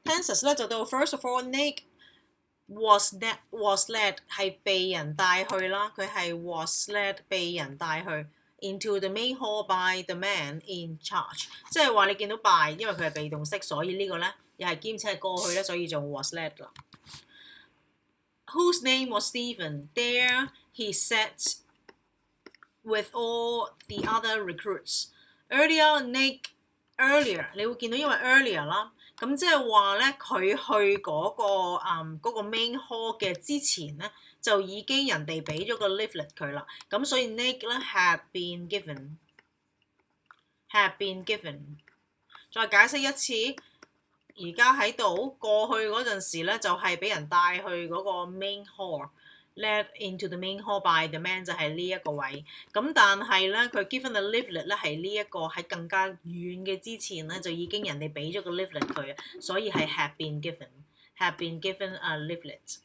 tenses 咧就到 first of all Nick was led 係被人帶去啦，佢係 was led 被人帶去 into the main hall by the man in charge， 即係話你見到 by， 因為佢係被動式，所以呢個咧又係兼且係過去咧，所以就 was led 啦。Whose name was Stephen? There he sat with all the other recruits. Earlier,你會見到因為 earlier 啦，咁即係話咧佢去嗰個 main hall 嘅之前咧，就已經人哋俾咗個 leaflet 佢啦，咁所以 Nick 咧 had been given。再解釋一次，而家喺度過去嗰陣時咧，就係俾人帶去嗰個 main hall。led into the main hall by the man 就係呢一個位，咁但係咧佢 given the leaflet 咧係呢一個喺更加遠嘅之前咧就已經人哋俾咗個 leaflet 佢，所以係 had been given a leaflet.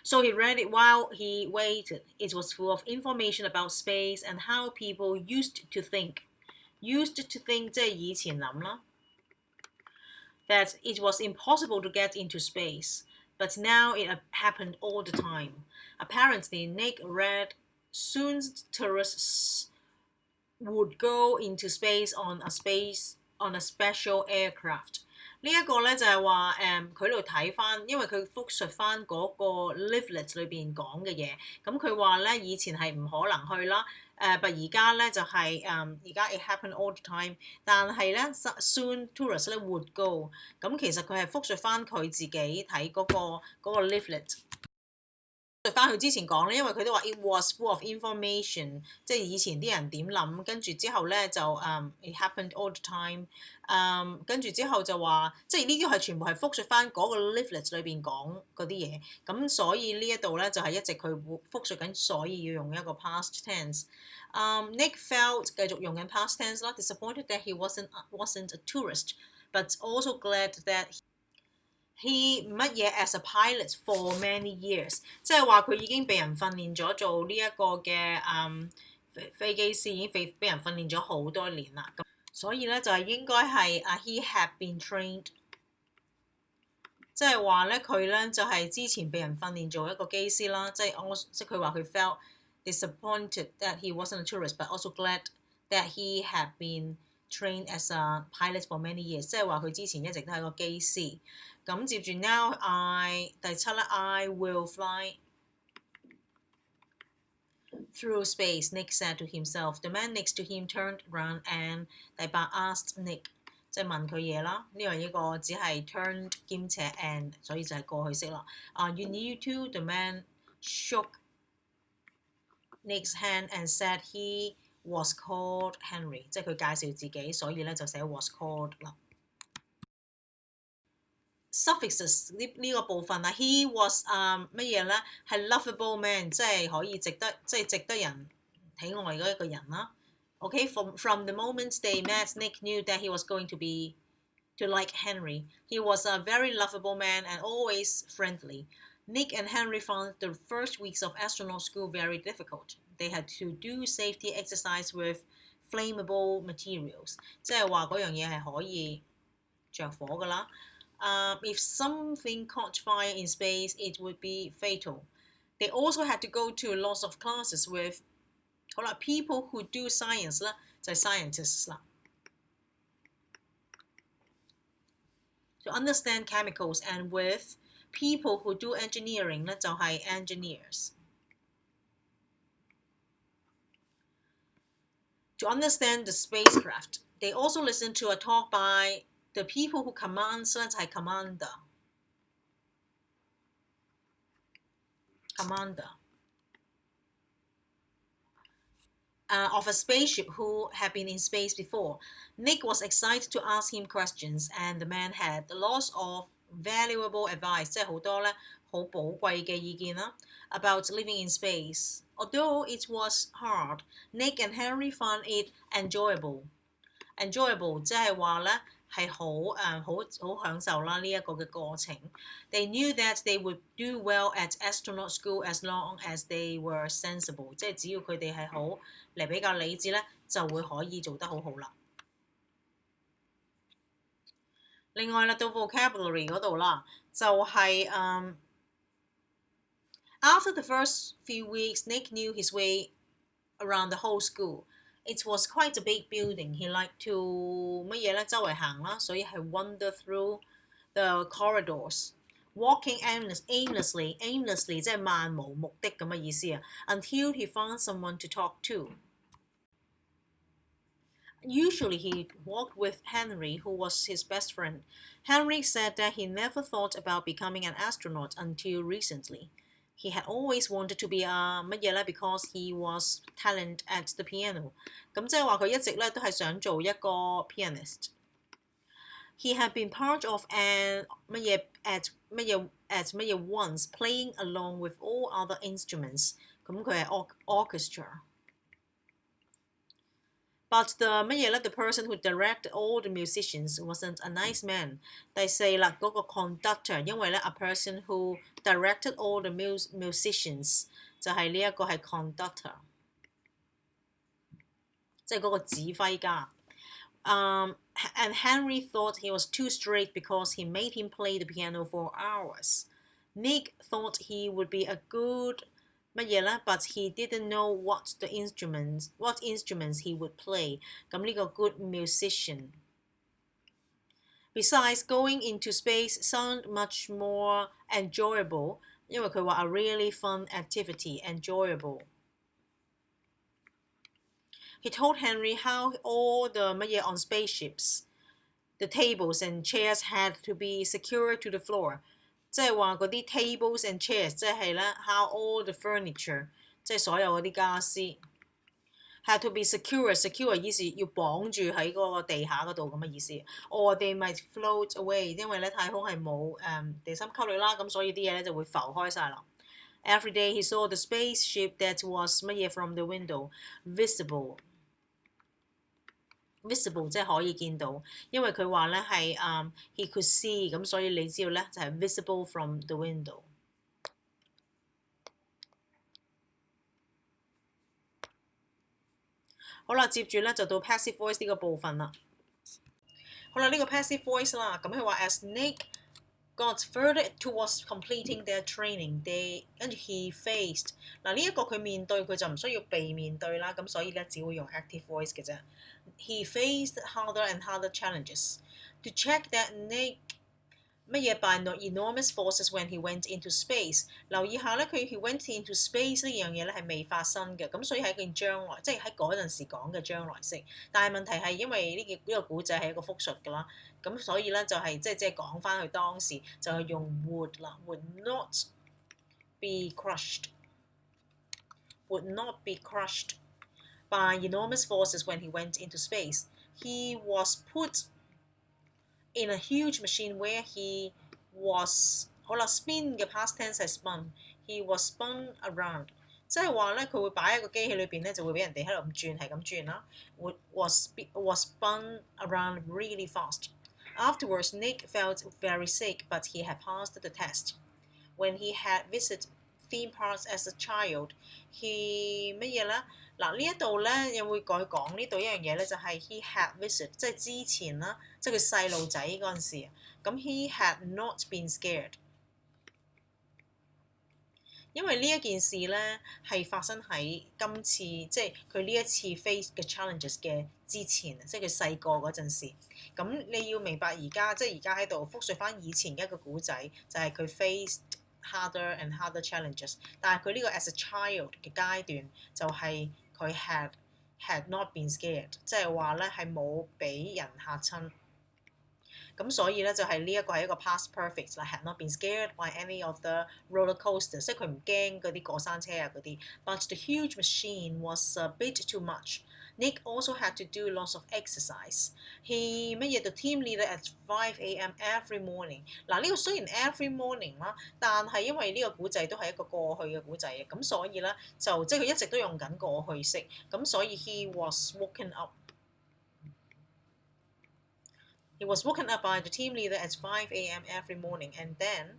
So he read it while he waited. It was full of information about space and how people used to think. Used to think 即係以前諗啦。That it was impossible to get into space, but now it happened all the time. Apparently, Nick read soon tourists would go into space on a special aircraft. 呢一個咧就係話佢喺度睇翻，因為佢復述翻嗰個 leaflet 裏邊講嘅嘢，咁佢話咧以前係唔可能去啦，但而家咧就係而家 it happened all the time， 但係咧 soon tourists 咧 would go， 咁其實佢係復述翻佢自己睇嗰個 leaflet。翻佢之前講咧，因為佢都話 it was full of information， 即係以前啲人點諗，跟住之後咧就it happened all the time， 跟住之後就話，即係呢啲係全部係復述翻嗰個 leaflet 裏邊講嗰啲嘢，咁所以呢一度咧就係一直佢復述緊，所以要用一個 past tense。Nick felt 繼續用緊 past tense 啦 ，disappointed that he wasn't a tourist, but also glad that he 乜嘢 as a pilot for many years， 即係話佢已經被人訓練咗做呢一個嘅飛機師，已經被人訓練咗好多年啦。咁所以咧就係應該係he had been trained， 即係話咧佢咧就係之前被人訓練做一個機師啦。即係佢話佢 felt disappointed that he wasn't a tourist, but also glad that he had been trained as a pilot for many years， 即係話佢之前一直都係個機師。咁接住 now第七咧 I will fly through space, Nick said to himself. The man next to him turned round and 第八 asked Nick， 即係問佢嘢啦。呢個只係 turned 兼且 and， 所以就係過去式啦。You knew too? The man shook Nick's hand and said he was called Henry， 即係佢介紹自己，所以咧就寫 was called 啦。Suffixes 呢個部分啊 ，he was 乜嘢咧？係 lovable man， 即係可以值得人喜愛嗰一個人啦。Okay, from the moment they met, Nick knew that he was going to like Henry. He was a very lovable man and always friendly. Nick and Henry found the first weeks of astronaut school very difficult. They had to do safety exercise with flammable materials， 即係話嗰樣嘢係可以着火㗎啦。If something caught fire in space, it would be fatal. They also had to go to lots of classes with people who do science 啦，就係 scientists 啦。To understand chemicals and with people who do engineering 咧就係 engineers。To understand the spacecraft, they also listened to a talk by the people who commands 咧就係 commander of a spaceship who had been in space before. Nick was excited to ask him questions, and the man had lots of valuable advice， 即係好多咧好寶貴嘅意見啦 about living in space. Although it was hard, Nick and Henry found it enjoyable. enjoyable 即係話咧係好享受啦呢一個嘅過程。They knew that they would do well at astronaut school as long as they were sensible， 即係只要佢哋係好嚟比較理智咧，就會可以做得好好啦。另外啦，到 vocabulary 嗰度啦，就係、After the first few weeks, Nick knew his way around the whole school. It was quite a big building. He liked to 乜嘢咧？周圍行啦，所以係 wander through the corridors, walking aimlessly 即係漫無目的咁嘅意思啊。Until he found someone to talk to. Usually he walked with Henry, who was his best friend. Henry said that he never thought about becoming an astronaut until recently. He had always wanted to be a 乜嘢咧 because he was talent at the piano. 咁即係話佢一直咧都係想做一個 pianist. He had been part of an 乜嘢 once, playing along with all other instruments. 咁佢係 orchestra. But the person who directed all the musicians wasn't a nice man. 第四啦，嗰個 conductor， 因為咧 a person who directed all the musicians 就係呢一個係 conductor， 即係嗰個指揮家。And Henry thought he was too strict because he made him play the piano for hours. Nick thought he would be a good乜嘢咧 but he didn't know what instruments he would play. 咁呢個 good musician. Besides, going into space sounded much more enjoyable. 因為佢話 a really fun activity, enjoyable. He told Henry how all the 乜嘢 on spaceships, the tables and chairs had to be secured to the floor. 即係話嗰啲 tables and chairs， 即係咧 how all the furniture， 即係所有嗰啲家私 had to be secure 意思要綁住喺嗰個地下嗰度咁嘅意思。Or they might float away， 因為咧太空係冇地心吸力啦，咁所以啲嘢咧就會浮開晒啦。Every day he saw the spaceship that was 乜嘢 from the window visible 即係可以見到，因為佢話咧係he could see， 咁所以你知道咧就係 visible from the window。好啦，接住咧就到 passive voice 呢個部分啦。好啦，呢個 passive voice 啦，咁佢話 as Nick got further towards completing their training,跟住 he faced 嗱呢一個佢面對佢就唔需要被面對啦，咁所以咧只會用 active voice 嘅啫。He faced harder and harder challenges. To check that Nick 乜嘢 by enormous forces when he went into space。留意下咧，he went into space 呢樣嘢咧係未發生嘅，咁所以係一件將來，即係喺嗰陣時講嘅將來式。但係問題係因為呢個古仔係一個複述㗎啦，咁所以咧就係即係講翻佢當時就係用 would 啦 ，would not be crushed by enormous forces when he went into space. He was put in a huge machine where he was 好啦 spin 嘅 past tense 係 spun，he was spun around， 即係話咧佢會擺喺個機器裏邊咧就會俾人哋喺度咁轉係咁轉啦。was spun around really fast. Afterwards, Nick felt very sick, but he had passed the test. When he had visited theme parks as a child, he 乜嘢咧？嗱呢一度咧又會講呢度一樣嘢咧，就係 he had visited， 即係之前啦，即係佢細路仔嗰陣時，咁 he had not been scared。因為呢一件事咧係發生喺今次即係佢呢一次 face 嘅 challenges 嘅之前，即係佢細個嗰陣時。咁你要明白而家即係而家喺度複述翻以前嘅一個古仔，就係佢 faced harder and harder challenges。但係佢呢個 as a child 嘅階段就係佢 had not been scared， 即係話咧係冇俾人嚇親。咁所以咧就係呢一個係一個 past perfect 啦 ，had not been scared by any of the roller coasters， 即係佢唔驚嗰啲過山車啊嗰啲。But the huge machine was a bit too much. Nick also had to do lots of exercise. He 乜嘢 the team leader at 5 a.m. every morning。嗱呢個雖然 every morning 啦，但係因為呢個古仔都係一個過去嘅古仔嘅，咁所以咧就即係佢一直都用緊過去式，咁所以 he was woken up。by the team leader at 5 a.m. every morning, and then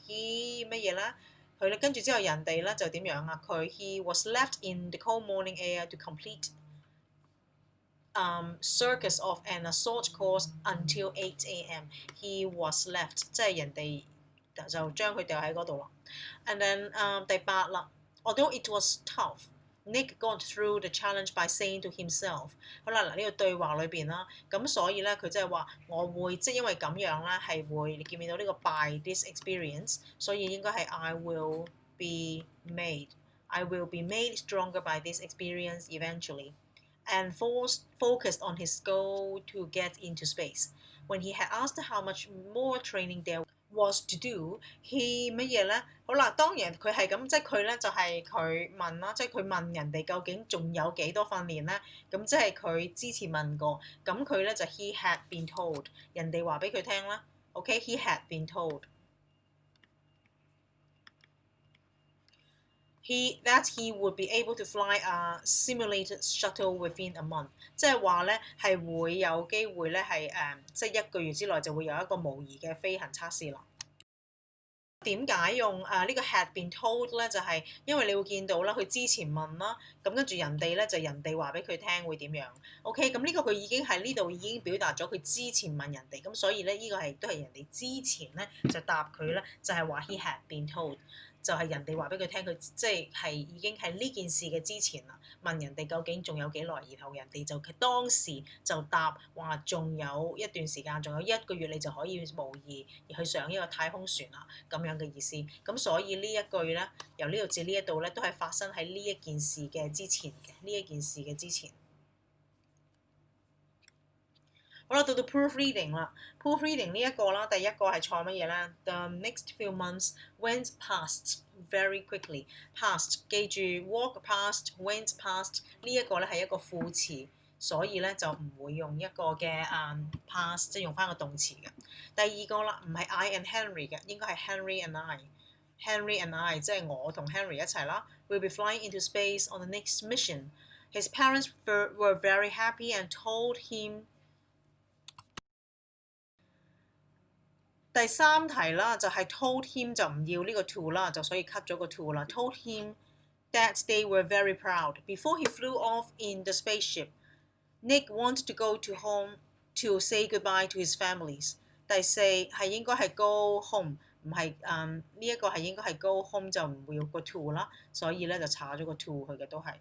he 乜嘢啦？佢咧跟住之後人哋咧就點樣啊？he was left in the cold morning air to complete circus of an assault course until 8 a.m. He was left， 即係人哋就將佢掉喺嗰度啦。And then 第8啦 ，although it was tough。Nick got through the challenge by saying to himself， 好啦，嗱呢個對話裏邊啦，咁所以咧佢即係話我會即係因為咁樣咧係會，你見唔見到呢個 by this experience， 所以應該係 I will be made stronger by this experience eventually。And focused on his goal to get into space. When he had asked how much more training there was to do, he 乜嘢咧？好啦，當然佢係咁，即係佢咧就係佢問啦，即係佢問人哋究竟仲有幾多訓練咧？咁即係佢之前問過，咁佢咧就 he had been told， 人哋話俾佢聽啦。OK，he had been told。That he would be able to fly a simulated shuttle within a month， 即係話咧係會有機會咧係即係1個月之內就會有一個模擬嘅飛行測試啦。點解用呢個 had been told 咧？就係因為你會見到啦，佢之前問啦，咁跟住人哋咧就人哋話俾佢聽會點樣 ？OK， 咁呢個佢已經喺呢度已經表達咗佢之前問人哋，咁所以咧呢個係都係人哋之前咧就答佢咧，就係話 he had been told。就係人哋話俾佢聽，佢即係已經係呢件事嘅之前啦。問人哋究竟仲有幾耐，然後人哋就當時就答話仲有一段時間，仲有1個月你就可以模擬而去上呢個太空船啦，咁樣嘅意思。咁所以呢一句咧，由呢度至呢一度咧，都係發生喺呢一件事嘅之前嘅，呢一件事嘅之前。好啦，到 proofreading 啦。proofreading 呢一個啦，第一個係錯乜嘢咧 ？The next few months went past very quickly。past 記住 walk past went past 呢一個咧係一個副詞，所以咧就唔會用一個嘅past， 即係用翻個動詞嘅。第二個啦，唔係 I and Henry 嘅，應該係 Henry and I。Henry and I 即係我同 Henry 一齊啦。Will be flying into space on the next mission. His parents were very happy and told him。第3題啦，就係 told him 就唔要呢個 to 啦，就所以 cut 咗個 to 啦。Told him that they were very proud. Before he flew off in the spaceship, Nick wanted to go to home to say goodbye to his families. 第4係應該係 go home， 唔係呢一個係應該係 go home 就唔會有個 to 啦，所以咧就查咗個 to 佢嘅都係。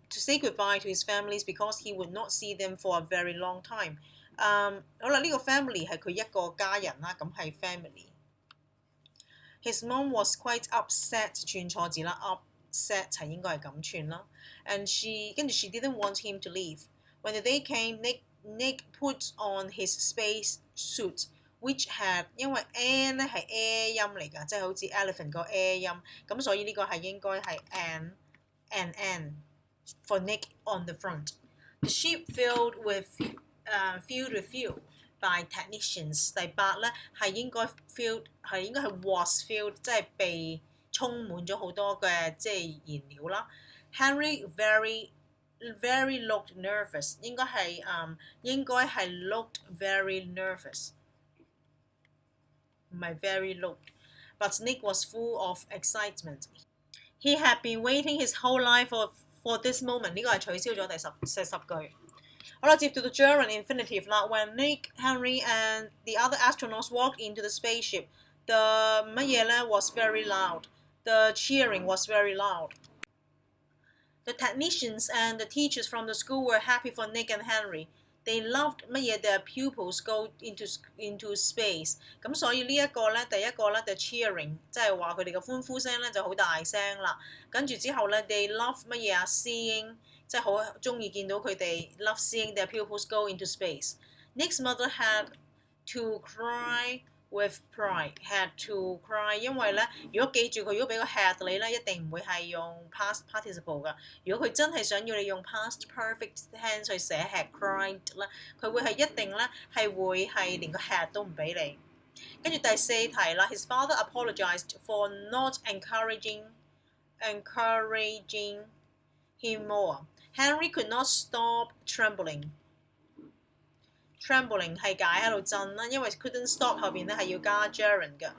To say goodbye to his families because he would not see them for a very long time。好啦，呢個 family 係佢一個家人啦，咁係 family。His mom was quite upset， 串錯字啦 ，upset 係應該係咁串啦。And跟住 she didn't want him to leave. When the day came, Nick put on his space suit, which had 因為 n 咧係 a 音嚟㗎，即係好似 elephant 個 a 音，咁所以呢個係應該係 n for Nick on the front. The ship filled with fuel by technicians。第8咧係應該 filled 係應該係 was filled， 即係被充滿咗好多嘅即係燃料啦。Henry very looked nervous， 應該係looked very nervous， 唔係 very looked。But Nick was full of excitement. He had been waiting his whole life for this moment。呢個係取消咗第10句。好啦，接到 gerund infinitive 啦。When Nick, Henry and the other astronauts walked into the spaceship, the 乜嘢咧 was very loud. The cheering was very loud. The technicians and the teachers from the school were happy for Nick and Henry. They loved 乜嘢 their pupils go into space。咁所以呢一個咧，第一個咧 the cheering， 即係話佢哋嘅歡呼聲咧就好大聲啦。跟住之後咧 they love 乜嘢啊 seeing。即係好中意見到佢哋 love seeing their pupils go into space. Nick's mother had to cry with pride. Had to cry， 因為咧，如果記住佢如果俾個 had 你咧，一定唔會係用 past participle 㗎。如果佢真係想要你用 past perfect tense 去寫 had cried 咧，佢會係一定咧係會係連個 had 都唔俾你。跟住第4題啦 ，His father apologized for not encouraging him more. Henry could not stop trembling。trembling 係解喺度震啦，因為 couldn't stop 後邊咧係要加 gerund 嘅。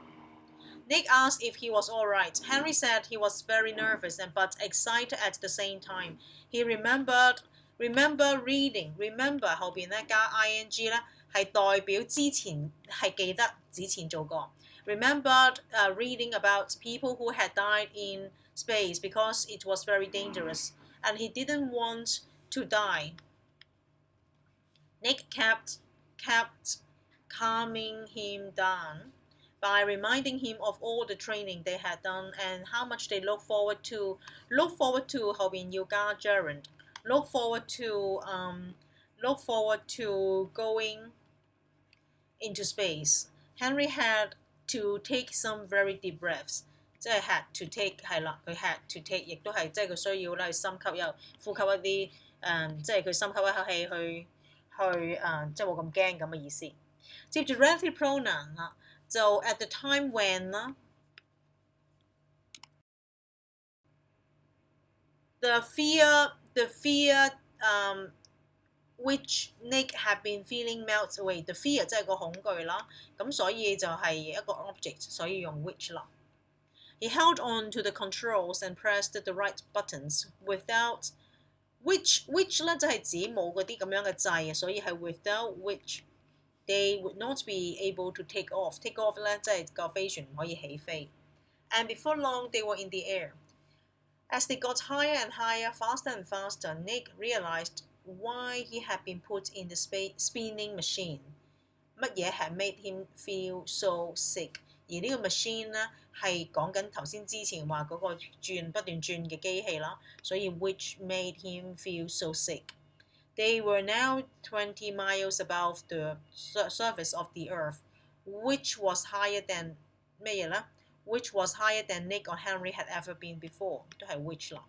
Nick asked if he was all right. Henry said he was very nervous but excited at the same time. He remember reading. Remember 後邊咧加 ing 咧係代表之前係記得之前做過。Remembered reading about people who had died in space because it was very dangerous and he didn't want to die. Nick kept calming him down by reminding him of all the training they had done and how much they look forward to. Look forward to 後邊要加 gerund. Look forward to going into space. Henry had to take some very deep breaths. 即係 had to take 係啦，佢 had to take 亦都係即係佢需要咧去深吸呼吸一啲即係佢深吸一口氣去即係冇咁驚咁嘅意思。接住 relative pronoun 啦，就 at the time when 啦 ，the fear which Nick had been feeling melts away. The fear 即係個恐懼啦，咁所以就係一個 object，所以用 which 啦。He held on to the controls and pressed the right buttons without which 咧就係指冇嗰啲咁樣嘅掣，所以係 without which they would not be able to take off. Take off 咧即係個飛船唔可以起飛。And before long they were in the air. As they got higher and higher, faster and faster, Nick realized why he had been put in the spinning machine. 乜嘢 had made him feel so sick？ 而呢個 machine 咧係講緊頭先之前話嗰個不斷轉嘅機器啦，所以 which made him feel so sick. They were now 20 miles above the surface of the earth, which was higher than 咩嘢咧 ？Which was higher than Nick or Henry had ever been before， 都係 which 啦。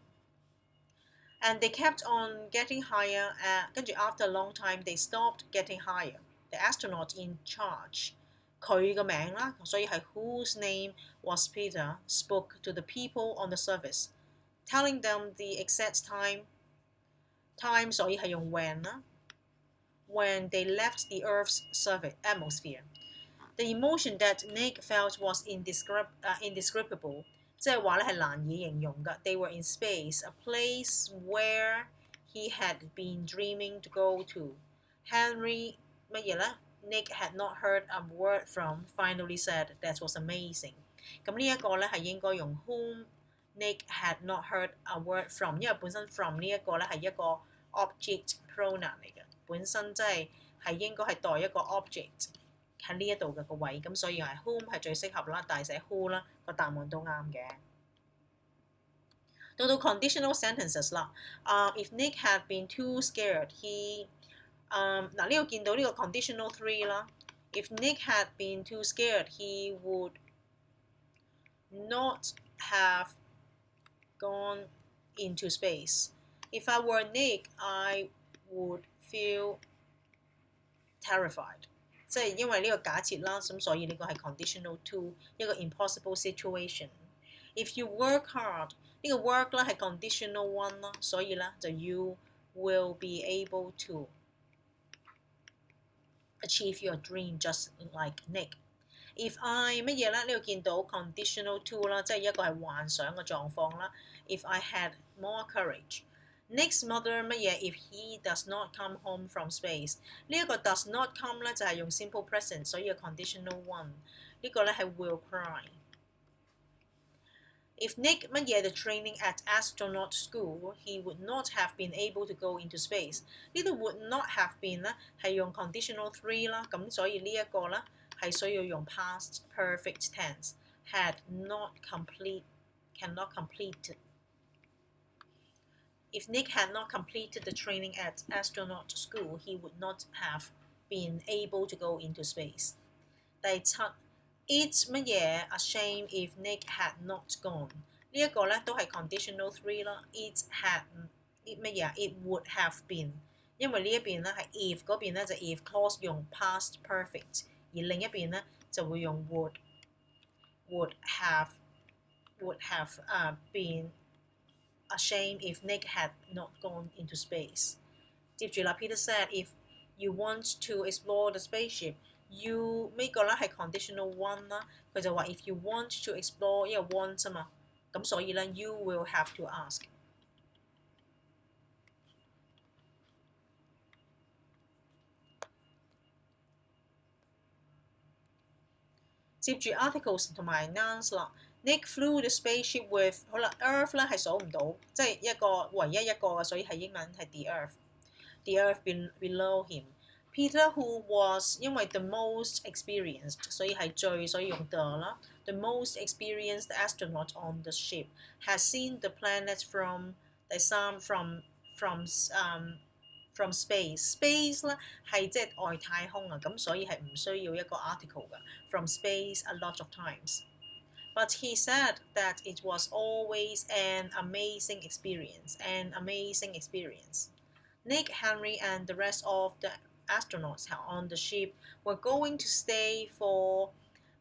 And they kept on getting higher. 跟住 after a long time, they stopped getting higher. The astronaut in charge， 佢嘅名啦，所以係 whose name was Peter spoke to the people on the surface, telling them the exact time 所以係用 when 啦。When they left the Earth's atmosphere, the emotion that Nick felt was indescribable. 即係話咧係難以形容㗎。They were in space, a place where he had been dreaming to go to. Henry 乜嘢咧 ？Nick had not heard a word from. Finally said that was amazing. 咁呢一個咧係應該用 whom Nick had not heard a word from， 因為本身 from 呢一個咧係一個 object pronoun 嚟嘅，本身即係應該係代一個 object。喺呢一度嘅個位，咁所以係 whom 係最適合啦，但係寫 who 啦，個答案都啱嘅。到 conditional sentences 啦，if Nick had been too scared, he 嗱呢個見到呢個 conditional 3啦。If Nick had been too scared, he would not have gone into space. If I were Nick, I would feel terrified. 即係因為呢個假設啦，咁所以呢個係 conditional two， 一個 impossible situation。If you work hard， 呢個 work 咧係 conditional one 啦，所以咧就 you will be able to achieve your dream just like Nick。If I 乜嘢咧？呢度見到 conditional two 啦，即係一個係幻想嘅狀況啦。If I had more courage。Nick's mother 乜嘢 ？If he does not come home from space， 呢一個 does not come 咧就係用 simple present， 所以係 conditional one。呢個咧係 will cry。If Nick 乜嘢 the training at astronaut school, he would not have been able to go into space。呢度 would not have been 咧係用 conditional three 啦，咁所以呢一個咧係需要用 past perfect tense。Had not cannot complete。If Nick had not completed the training at astronaut school, he would not have been able to go into space. 第七 ，It's 乜嘢 a shame if Nick had not gone。呢一個咧都係 conditional three 啦。It had 乜嘢 It would have been， 因為呢一邊咧係 if 嗰邊咧就 if clause 用 past perfect， 而另一邊咧就會用 would have been a shame if Nick had not gone into space。接住啦 ，Peter said if you want to explore the spaceship, you 呢個咧係 conditional one 啦，佢就話 if you want to explore， 因為 want 啊嘛，咁所以咧 you will have to ask。接住 articles 同埋 nouns 啦。Nick flew the spaceship with 好啦 ，Earth 咧係數唔到，即係一個唯一一個嘅，所以係英文係 the Earth。The Earth below him。Peter who was 因為 the most experienced， 所以係最，所以用 the 啦。The most experienced astronaut on the ship has seen the planet from 第三 from space。space 咧係即係外太空啊，咁所以係唔需要一個 article 嘅。From space a lot of times。But he said that it was always an amazing experience. Nick, Henry, and the rest of the astronauts on the ship were going to stay for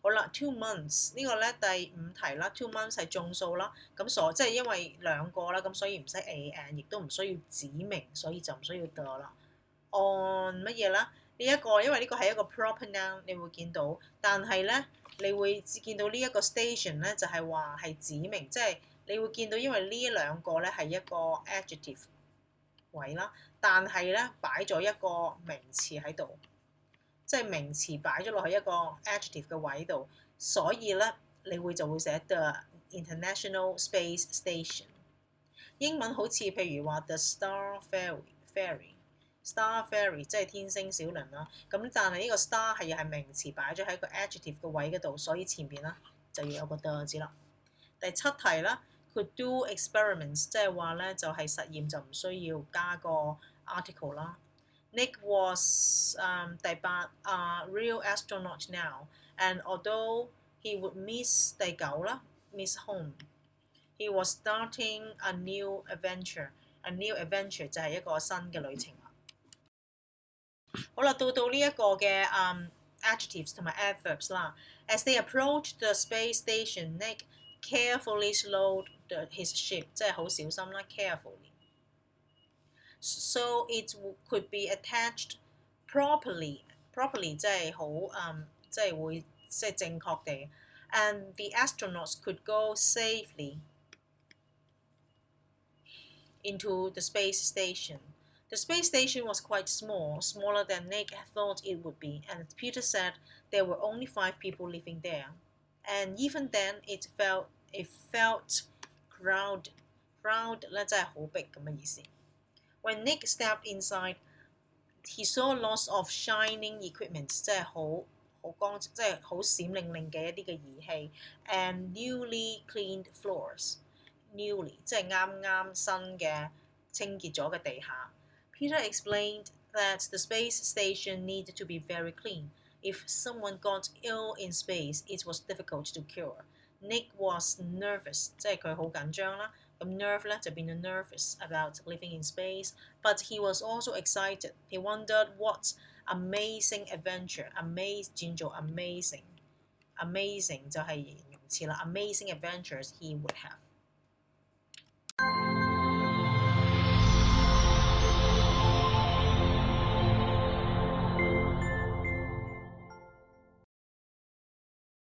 好啦 2 months 呢個咧第5題啦 2 months 係眾數啦，咁即係因為兩個啦，咁所以唔使 and 亦都唔需要指明，所以就唔需要 the 啦。on 乜嘢啦？呢一個因為呢個係一個 proper noun， 你會見到，但係咧你會見到呢一個 station 咧就係話係指明，即係你會見到因為呢兩個咧係一個 adjective 位啦，但係咧擺咗一個名詞喺度，即係名詞擺咗落去一個 adjective 嘅位度，所以咧你就會寫 the International Space Station。英文好似譬如話 the Star Ferry。Star Ferry 即係天星小輪啦，咁但係呢個 star 係名詞擺咗喺個 adjective 嘅位嗰度，所以前邊啦就要有個 the 字啦。第7題啦 ，could do experiments 即係話咧就係實驗就唔需要加個 article 啦。Nick was 第8 a real astronaut now, and although he would miss 第9啦 miss home, he was starting a new adventure。A new adventure 就係一個新嘅旅程。好啦，到呢一個嘅adjectives 同埋 adverbs 啦。As they approached the space station, Nick carefully slowed his ship， 即係好小心啦 ，carefully。So it could be attached properly，properly 即係好即係會即係正確地。And the astronauts could go safely into the space station。The space station was quite small, smaller than Nick thought it would be, and Peter said there were only 5 people living there. And even then, it felt crowded. Crowd 咧真係好逼咁嘅意思。When Nick stepped inside, he saw lots of shining equipment， 即係好光，即係好閃靈靈嘅一啲嘅儀器 ，and newly cleaned floors。Newly 即係啱新嘅清潔咗嘅地下。Peter explained that the space station needed to be very clean. If someone got ill in space, it was difficult to cure. Nick was nervous， 即係佢好緊張啦。咁 nerve 咧就變咗 nervous about living in space, but he was also excited. He wondered what amazing adventure，amaze 轉做 amazing，amazing 就係形容詞啦。Amazing adventures he would have。